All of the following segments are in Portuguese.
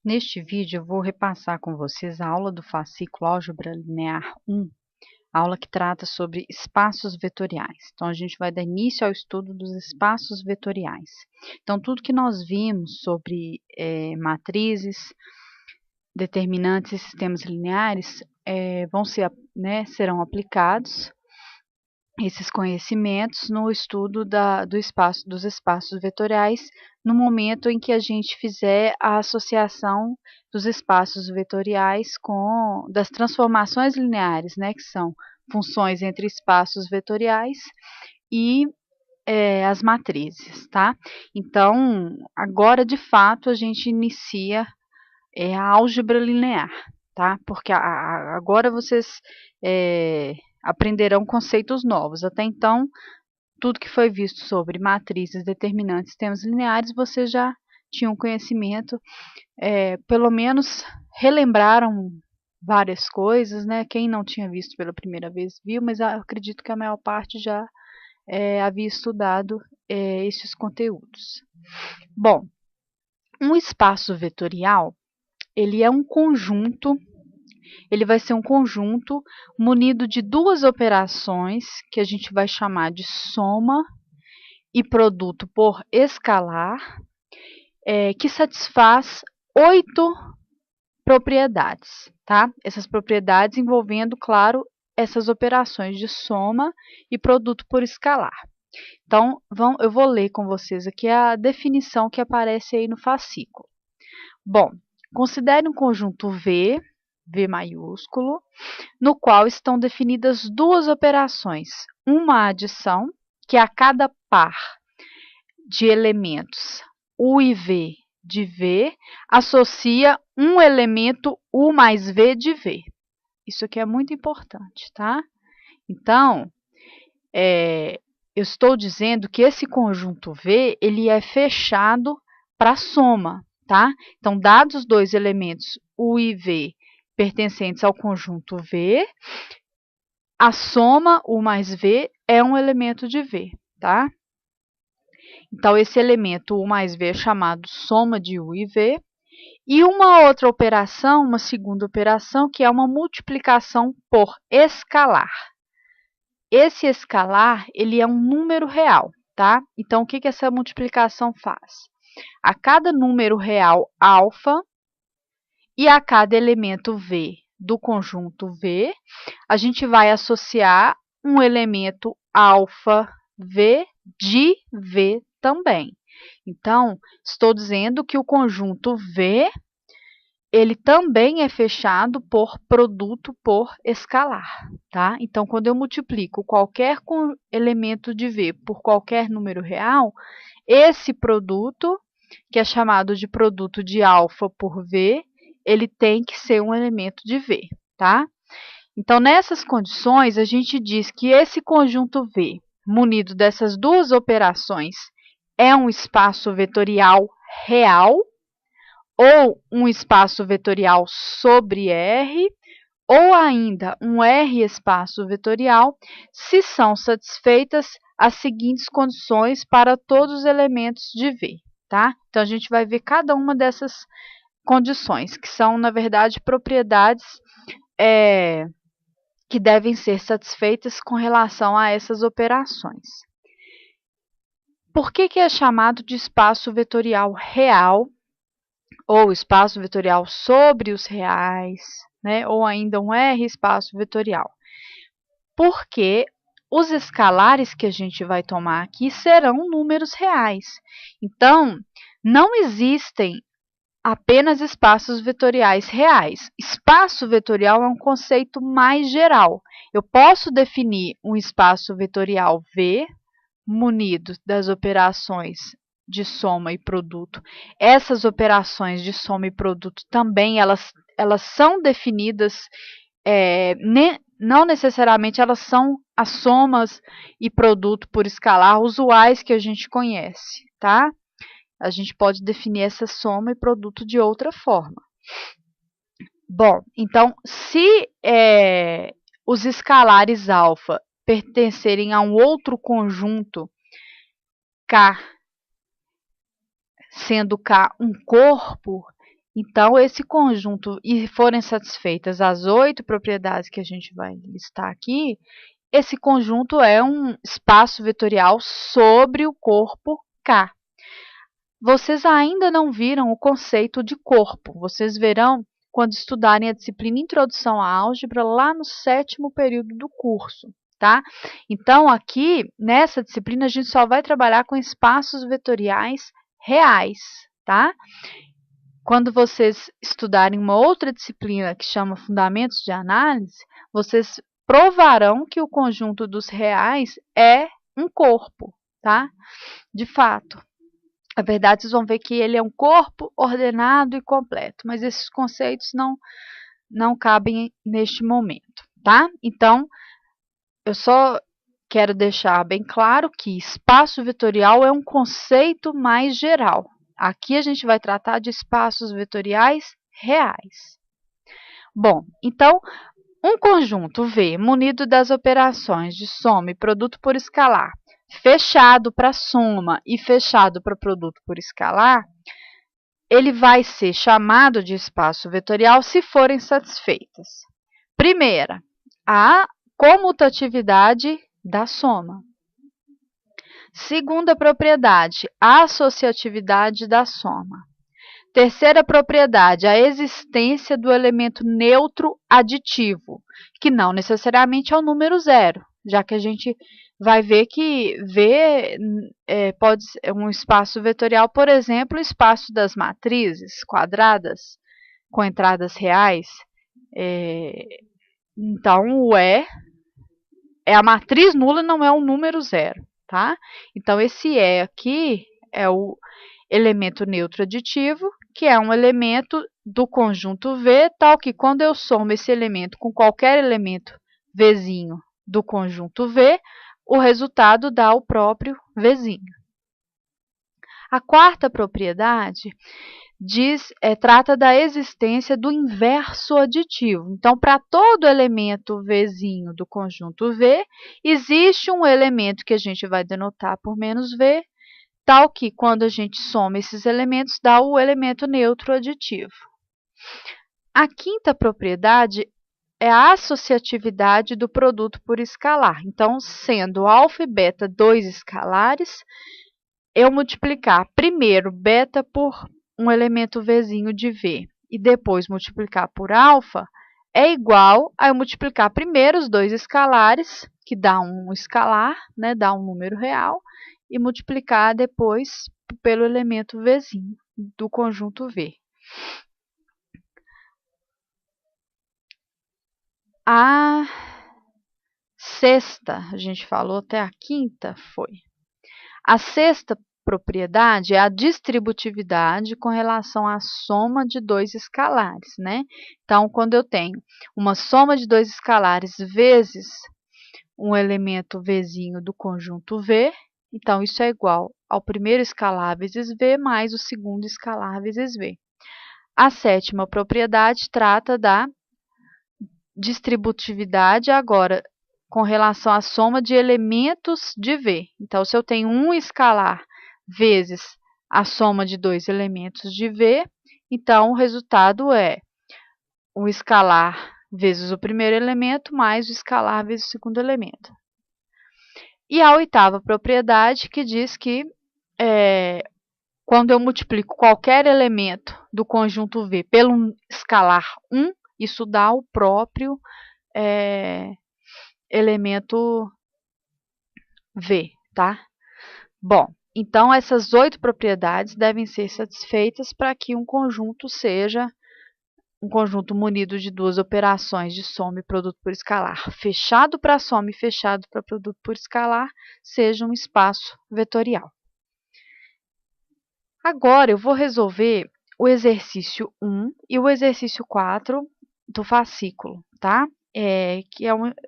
Neste vídeo eu vou repassar com vocês a aula do fascículo Álgebra Linear 1, aula que trata sobre espaços vetoriais. Então, a gente vai dar início ao estudo dos espaços vetoriais. Então, tudo que nós vimos sobre matrizes, determinantes e sistemas lineares serão aplicados esses conhecimentos no estudo dos espaços vetoriais, no momento em que a gente fizer a associação dos espaços vetoriais das transformações lineares, que são funções entre espaços vetoriais e as matrizes, tá? Então, agora, de fato, a gente inicia a álgebra linear, tá? Porque agora vocês aprenderão conceitos novos. Até então, tudo que foi visto sobre matrizes, determinantes, sistemas lineares, vocês já tinham conhecimento, pelo menos relembraram várias coisas, né? Quem não tinha visto pela primeira vez viu, mas acredito que a maior parte já havia estudado esses conteúdos. Bom, um espaço vetorial, ele é um conjunto. Ele vai ser um conjunto munido de duas operações que a gente vai chamar de soma e produto por escalar, que satisfaz 8 propriedades, tá? Essas propriedades envolvendo, claro, essas operações de soma e produto por escalar. Então, eu vou ler com vocês aqui a definição que aparece aí no fascículo. Bom, considere um conjunto V maiúsculo, no qual estão definidas duas operações. Uma adição, que a cada par de elementos U e V de V, associa um elemento U mais V de V. Isso aqui é muito importante, tá? Então, eu estou dizendo que esse conjunto V, ele é fechado para soma, tá? Então, dados os dois elementos U e V pertencentes ao conjunto V, a soma U mais V é um elemento de V, tá? Então, esse elemento U mais V é chamado soma de U e V. E uma outra operação, uma segunda operação, que é uma multiplicação por escalar. Esse escalar, ele é um número real, tá? Então, o que essa multiplicação faz? A cada número real alfa e a cada elemento V do conjunto V, a gente vai associar um elemento alfa V de V também. Então, estou dizendo que o conjunto V, ele também é fechado por produto por escalar, tá? Então, quando eu multiplico qualquer elemento de V por qualquer número real, esse produto, que é chamado de produto de alfa por V, ele tem que ser um elemento de V, tá? Então, nessas condições, a gente diz que esse conjunto V, munido dessas duas operações, é um espaço vetorial real, ou um espaço vetorial sobre R, ou ainda um R espaço vetorial, se são satisfeitas as seguintes condições para todos os elementos de V, tá? Então, a gente vai ver cada uma dessas condições, que são, na verdade, propriedades que devem ser satisfeitas com relação a essas operações. Por que é chamado de espaço vetorial real, ou espaço vetorial sobre os reais, né? Ou ainda um R espaço vetorial? Porque os escalares que a gente vai tomar aqui serão números reais. Então, não existem apenas espaços vetoriais reais. Espaço vetorial é um conceito mais geral. Eu posso definir um espaço vetorial V munido das operações de soma e produto. Essas operações de soma e produto também elas são definidas, não necessariamente elas são as somas e produto por escalar usuais que a gente conhece, tá? A gente pode definir essa soma e produto de outra forma. Bom, então, se os escalares alfa pertencerem a um outro conjunto K, sendo K um corpo, Então, esse conjunto, e forem satisfeitas as 8 propriedades que a gente vai listar aqui, esse conjunto é um espaço vetorial sobre o corpo K. Vocês ainda não viram o conceito de corpo. Vocês verão quando estudarem a disciplina Introdução à Álgebra lá no 7º período do curso, tá? Então, aqui, nessa disciplina, a gente só vai trabalhar com espaços vetoriais reais, tá? Quando vocês estudarem uma outra disciplina que chama Fundamentos de Análise, vocês provarão que o conjunto dos reais é um corpo, tá? De fato. Na verdade, vocês vão ver que ele é um corpo ordenado e completo, mas esses conceitos não cabem neste momento, tá? Então, eu só quero deixar bem claro que espaço vetorial é um conceito mais geral. Aqui a gente vai tratar de espaços vetoriais reais. Bom, então, um conjunto V munido das operações de soma e produto por escalar, fechado para soma e fechado para produto por escalar, ele vai ser chamado de espaço vetorial se forem satisfeitas. Primeira, a comutatividade da soma. Segunda propriedade, a associatividade da soma. Terceira propriedade, a existência do elemento neutro aditivo, que não necessariamente é o número zero, já que a gente vai ver que V pode ser um espaço vetorial, por exemplo, o espaço das matrizes quadradas com entradas reais. Então, o E é a matriz nula, não é um número zero, tá? Então, esse E aqui é o elemento neutro aditivo, que é um elemento do conjunto V, tal que quando eu somo esse elemento com qualquer elemento Vzinho do conjunto V, o resultado dá o próprio Vzinho. A quarta propriedade trata da existência do inverso aditivo. Então, para todo elemento Vzinho do conjunto V, existe um elemento que a gente vai denotar por menos V, tal que quando a gente soma esses elementos, dá o elemento neutro aditivo. A quinta propriedade é a associatividade do produto por escalar. Então, sendo alfa e beta dois escalares, eu multiplicar primeiro beta por um elemento Vzinho de V e depois multiplicar por alfa, é igual a eu multiplicar primeiro os dois escalares, que dá um escalar, né, dá um número real, e multiplicar depois pelo elemento Vzinho do conjunto V. A sexta, a gente falou até a quinta, foi. A sexta propriedade é a distributividade com relação à soma de dois escalares, né? Então, quando eu tenho uma soma de dois escalares vezes um elemento Vzinho do conjunto V, então isso é igual ao primeiro escalar vezes V mais o segundo escalar vezes V. A sétima propriedade trata da distributividade agora com relação à soma de elementos de V. Então, se eu tenho um escalar vezes a soma de dois elementos de V, então o resultado é o escalar vezes o primeiro elemento mais o escalar vezes o segundo elemento. E a oitava propriedade que diz que quando eu multiplico qualquer elemento do conjunto V pelo escalar 1, isso dá o próprio elemento V, tá? Bom, então essas 8 propriedades devem ser satisfeitas para que um conjunto seja um conjunto munido de duas operações de soma e produto por escalar, fechado para soma e fechado para produto por escalar, seja um espaço vetorial. Agora eu vou resolver o exercício 1 e o exercício 4 do fascículo, tá?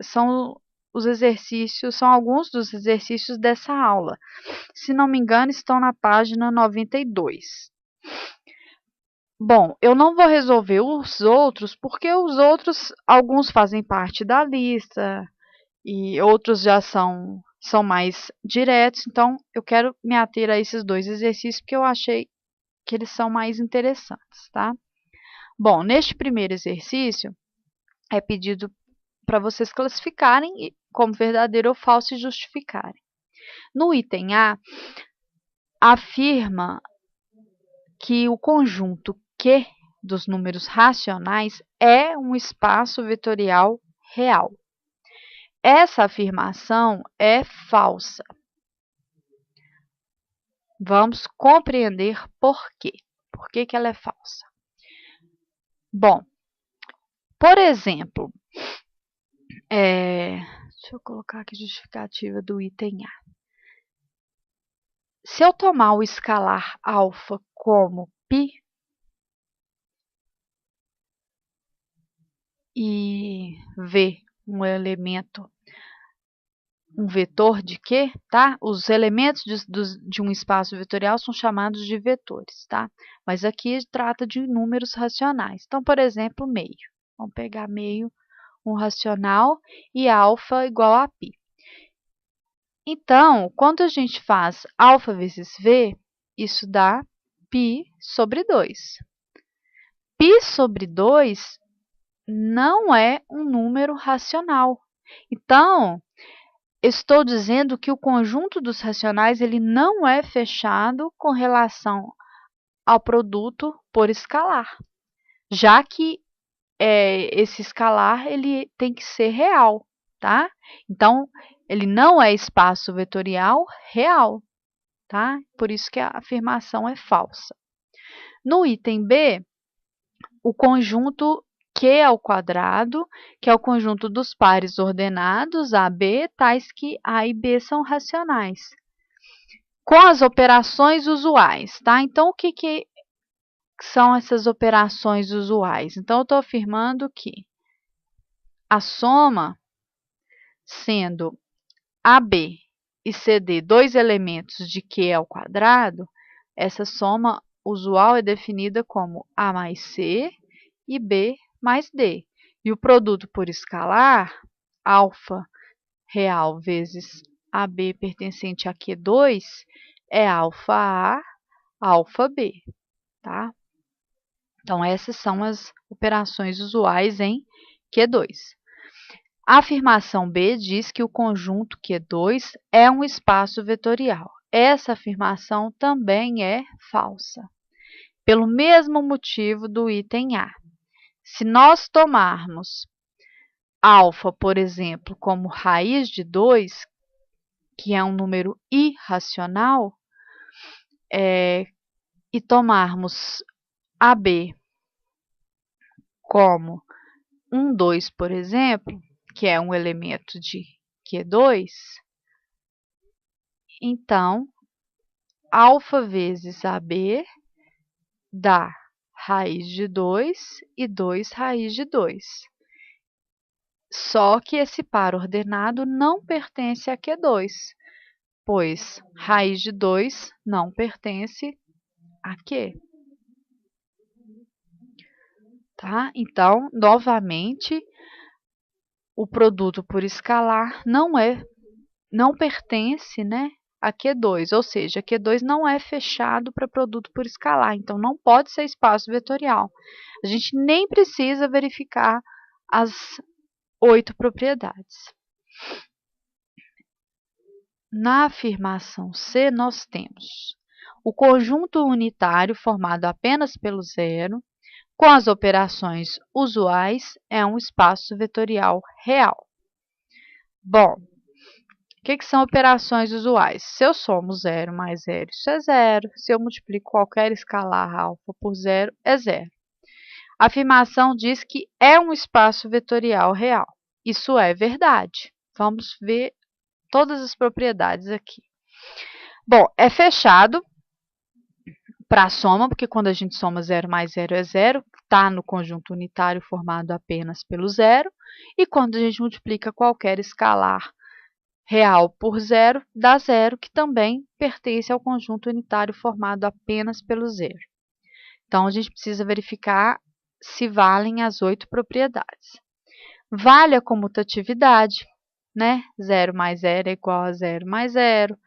São alguns dos exercícios dessa aula. Se não me engano, estão na página 92. Bom, eu não vou resolver os outros, porque os outros, alguns fazem parte da lista e outros já são mais diretos. Então, eu quero me ater a esses dois exercícios, porque eu achei que eles são mais interessantes, tá? Bom, neste primeiro exercício, é pedido para vocês classificarem como verdadeiro ou falso e justificarem. No item A, afirma que o conjunto Q dos números racionais é um espaço vetorial real. Essa afirmação é falsa. Vamos compreender por quê. Por que ela é falsa? Bom, por exemplo, deixa eu colocar aqui a justificativa do item A. Se eu tomar o escalar alfa como π e v um elemento, um vetor de Q, tá? Os elementos de um espaço vetorial são chamados de vetores, tá? Mas aqui trata de números racionais. Então, por exemplo, meio. Vamos pegar meio, um racional, e alfa igual a π. Então, quando a gente faz alfa vezes v, isso dá π sobre 2. Π sobre 2 não é um número racional. Então, estou dizendo que o conjunto dos racionais ele não é fechado com relação ao produto por escalar, já que esse escalar ele tem que ser real, tá? Então, ele não é espaço vetorial real, tá? Por isso que a afirmação é falsa. No item B, o conjunto Q ao quadrado, que é o conjunto dos pares ordenados AB, tais que A e B são racionais, com as operações usuais, tá? Então, o que são essas operações usuais? Então, eu estou afirmando que a soma, sendo AB e CD dois elementos de Q ao quadrado, essa soma usual é definida como A mais C e B mais D. E o produto por escalar, alfa real vezes AB pertencente a Q2, é alfa A, alfa B, tá? Então, essas são as operações usuais em Q2. A afirmação B diz que o conjunto Q2 é um espaço vetorial. Essa afirmação também é falsa, pelo mesmo motivo do item A. Se nós tomarmos alfa, por exemplo, como raiz de 2, que é um número irracional, e tomarmos AB como 1, 2, por exemplo, que é um elemento de Q2, então, alfa vezes AB dá raiz de 2 e 2 raiz de 2. Só que esse par ordenado não pertence a Q2, pois raiz de 2 não pertence a Q. Tá? Então, novamente, o produto por escalar não pertence, né, a Q2, ou seja, Q2 não é fechado para produto por escalar, então não pode ser espaço vetorial. A gente nem precisa verificar as 8 propriedades. Na afirmação C, nós temos o conjunto unitário formado apenas pelo zero, com as operações usuais, é um espaço vetorial real. Bom, o que são operações usuais? Se eu somo 0 mais 0, isso é 0. Se eu multiplico qualquer escalar alfa por 0, é 0. A afirmação diz que é um espaço vetorial real. Isso é verdade. Vamos ver todas as propriedades aqui. Bom, é fechado para a soma, porque quando a gente soma 0 mais 0 é 0, está no conjunto unitário formado apenas pelo zero. E quando a gente multiplica qualquer escalar real por zero, dá zero, que também pertence ao conjunto unitário formado apenas pelo zero. Então, a gente precisa verificar se valem as 8 propriedades. Vale a comutatividade, né? 0 mais 0 é igual a 0 mais 0.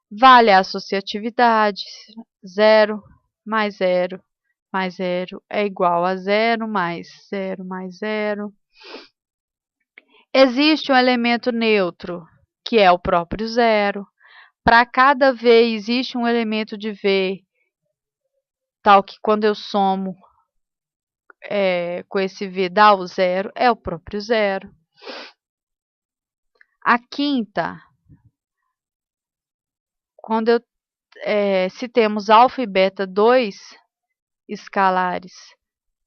Vale a associatividade, 0 mais 0 mais zero é igual a zero mais zero mais zero. Existe um elemento neutro, que é o próprio zero. Para cada V existe um elemento de V, tal que quando eu somo com esse V dá o zero, é o próprio zero. A quinta, se temos alfa e beta, dois escalares,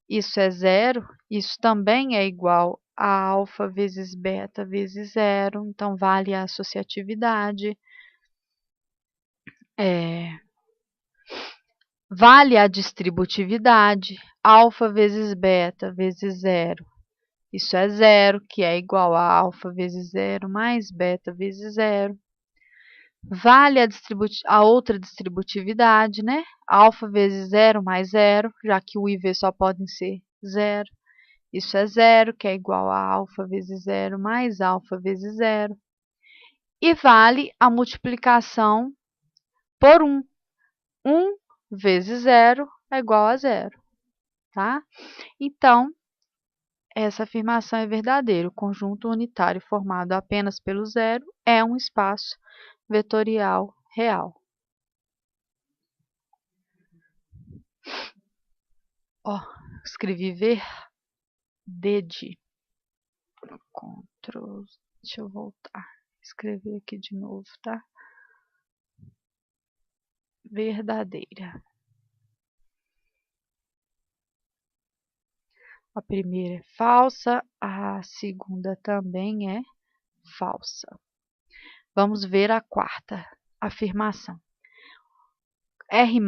isso é zero, isso também é igual a alfa vezes beta vezes zero, então vale a associatividade. Vale a distributividade, alfa vezes beta vezes zero. Isso é zero, que é igual a alfa vezes zero mais beta vezes zero. Vale a outra distributividade, né? Alfa vezes zero mais zero, já que o e v só podem ser zero. Isso é zero, que é igual a alfa vezes zero mais alfa vezes zero. E vale a multiplicação por 1. 1 vezes zero é igual a zero, tá? Então, essa afirmação é verdadeira. O conjunto unitário formado apenas pelo zero é um espaço vetorial real. Ó, escrevi verde. Ctrl. Deixa eu voltar. Escrever aqui de novo, tá? Verdadeira. A primeira é falsa, a segunda também é falsa. Vamos ver a quarta afirmação. R+,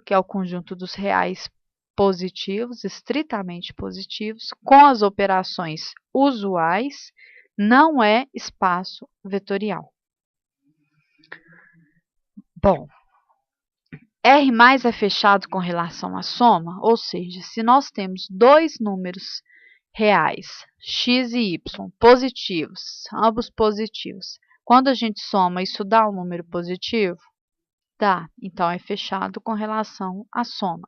que é o conjunto dos reais positivos, estritamente positivos, com as operações usuais, não é espaço vetorial. Bom, R+ é fechado com relação à soma, ou seja, se nós temos dois números reais, x e y, positivos, ambos positivos, quando a gente soma, isso dá um número positivo? Dá, então é fechado com relação à soma.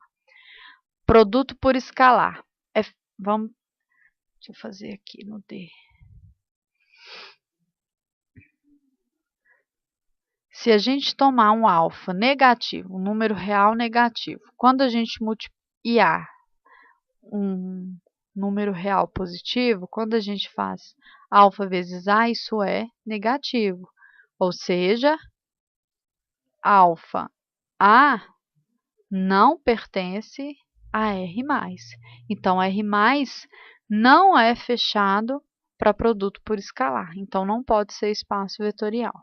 Produto por escalar. Deixa eu fazer aqui no D. Se a gente tomar um alfa negativo, um número real negativo, quando a gente multiplicar um número real positivo, quando a gente faz alfa vezes A, isso é negativo. Ou seja, alfa A não pertence a R+. Então, R+, não é fechado para produto por escalar. Então, não pode ser espaço vetorial.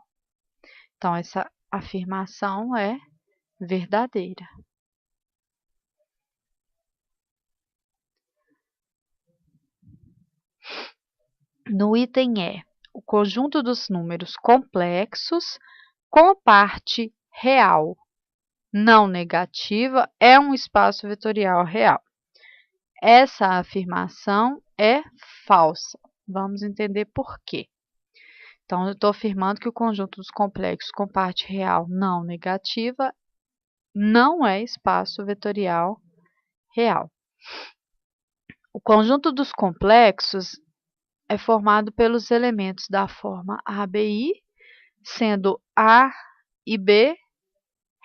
Então, essa afirmação é verdadeira. No item E, o conjunto dos números complexos com parte real não negativa é um espaço vetorial real. Essa afirmação é falsa. Vamos entender por quê. Então, eu estou afirmando que o conjunto dos complexos com parte real não negativa não é espaço vetorial real. O conjunto dos complexos é formado pelos elementos da forma ABI, sendo A e B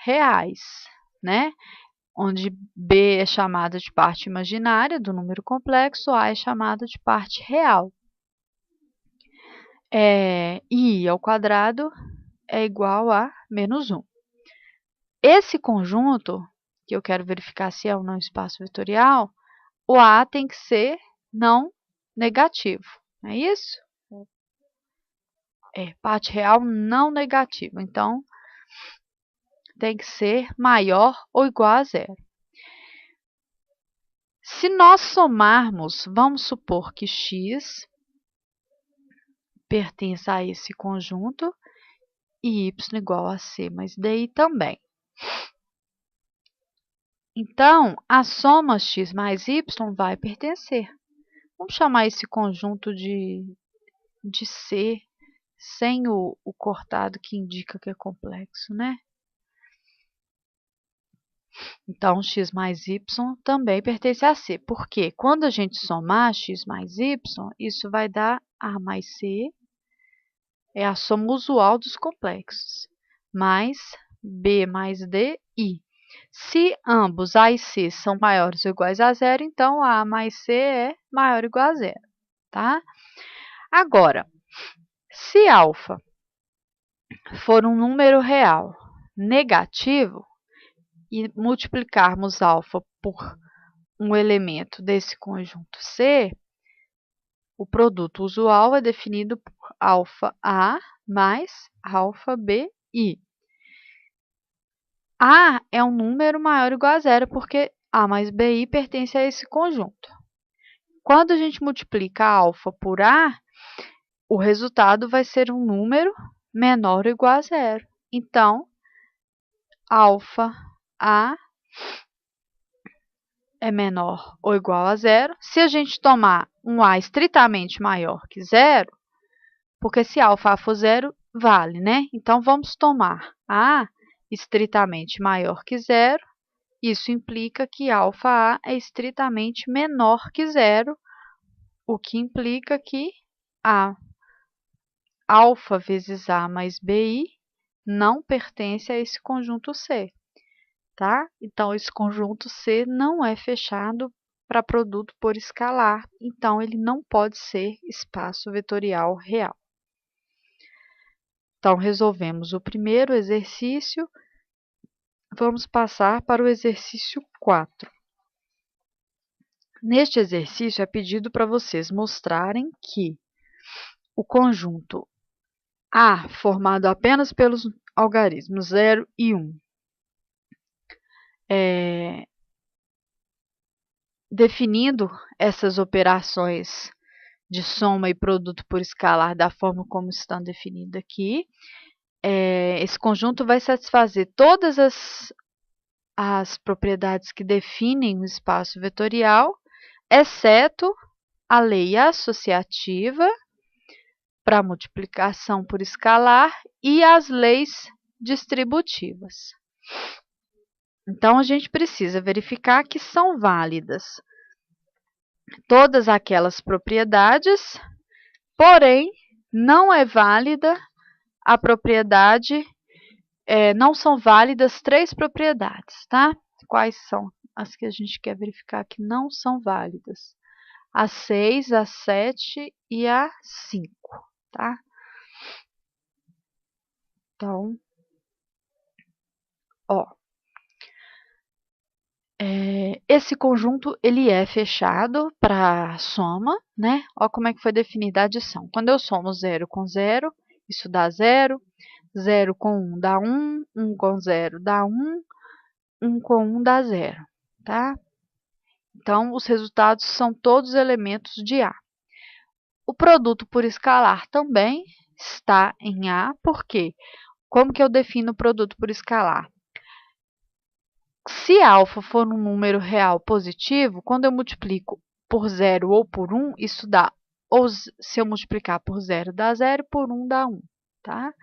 reais, né? Onde B é chamada de parte imaginária do número complexo, A é chamada de parte real. I ao quadrado é igual a menos 1. Esse conjunto, que eu quero verificar se é ou não espaço vetorial, o A tem que ser não negativo, não é isso? Parte real não negativa. Então, tem que ser maior ou igual a zero. Se nós somarmos, vamos supor que x pertence a esse conjunto e y igual a c mais di também. Então, a soma x mais y vai pertencer. Vamos chamar esse conjunto de C, sem o cortado que indica que é complexo, né? Então, x mais y também pertence a C. Porque quando a gente somar x mais y, isso vai dar A mais C, é a soma usual dos complexos, mais B mais D, I. Se ambos A e C são maiores ou iguais a zero, então A mais C é maior ou igual a zero, tá? Agora, se alfa for um número real negativo e multiplicarmos alfa por um elemento desse conjunto C, o produto usual é definido por alfa A mais alfa BI. A é um número maior ou igual a zero, porque A mais BI pertence a esse conjunto. Quando a gente multiplica alfa por A, o resultado vai ser um número menor ou igual a zero. Então, alfa A é menor ou igual a zero. Se a gente tomar um A estritamente maior que zero, porque se alfa for zero, vale, né? Então, vamos tomar A estritamente maior que zero. Isso implica que alfa A é estritamente menor que zero, o que implica que A alfa vezes A mais BI não pertence a esse conjunto C, tá? Então, esse conjunto C não é fechado para produto por escalar, então ele não pode ser espaço vetorial real. Então, resolvemos o primeiro exercício. Vamos passar para o exercício 4. Neste exercício, é pedido para vocês mostrarem que o conjunto A, formado apenas pelos algarismos 0 e 1, definindo essas operações de soma e produto por escalar da forma como estão definidas aqui, esse conjunto vai satisfazer todas as propriedades que definem o espaço vetorial, exceto a lei associativa para multiplicação por escalar e as leis distributivas. Então, a gente precisa verificar que são válidas todas aquelas propriedades, porém, não é válida a propriedade, não são válidas 3 propriedades, tá? Quais são as que a gente quer verificar que não são válidas? A 6, a 7 e a 5, tá? Então, ó, esse conjunto ele é fechado para soma, né? Ó como é que foi definida a adição. Quando eu somo 0 com 0, isso dá 0, 0 com 1 dá 1, 1 com 0 dá 1, 1 com 1 dá 0, tá? Então, os resultados são todos elementos de A. O produto por escalar também está em A, por quê? Como que eu defino o produto por escalar? Se alfa for um número real positivo, quando eu multiplico por 0 ou por 1, isso dá, ou se eu multiplicar por 0 dá 0, por 1 dá 1, tá?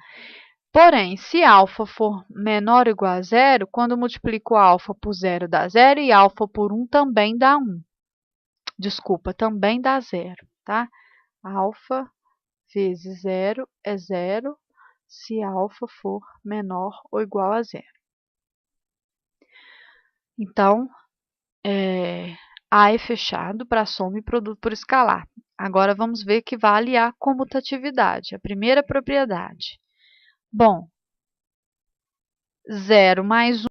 Porém, se alfa for menor ou igual a 0, quando eu multiplico alfa por 0 dá 0 e alfa por 1 também dá 1. Desculpa, também dá 0, tá? Alfa vezes 0 é 0 se alfa for menor ou igual a 0. Então, A é fechado para soma e produto por escalar. Agora, vamos ver que vale a comutatividade, a primeira propriedade. Bom, 0 mais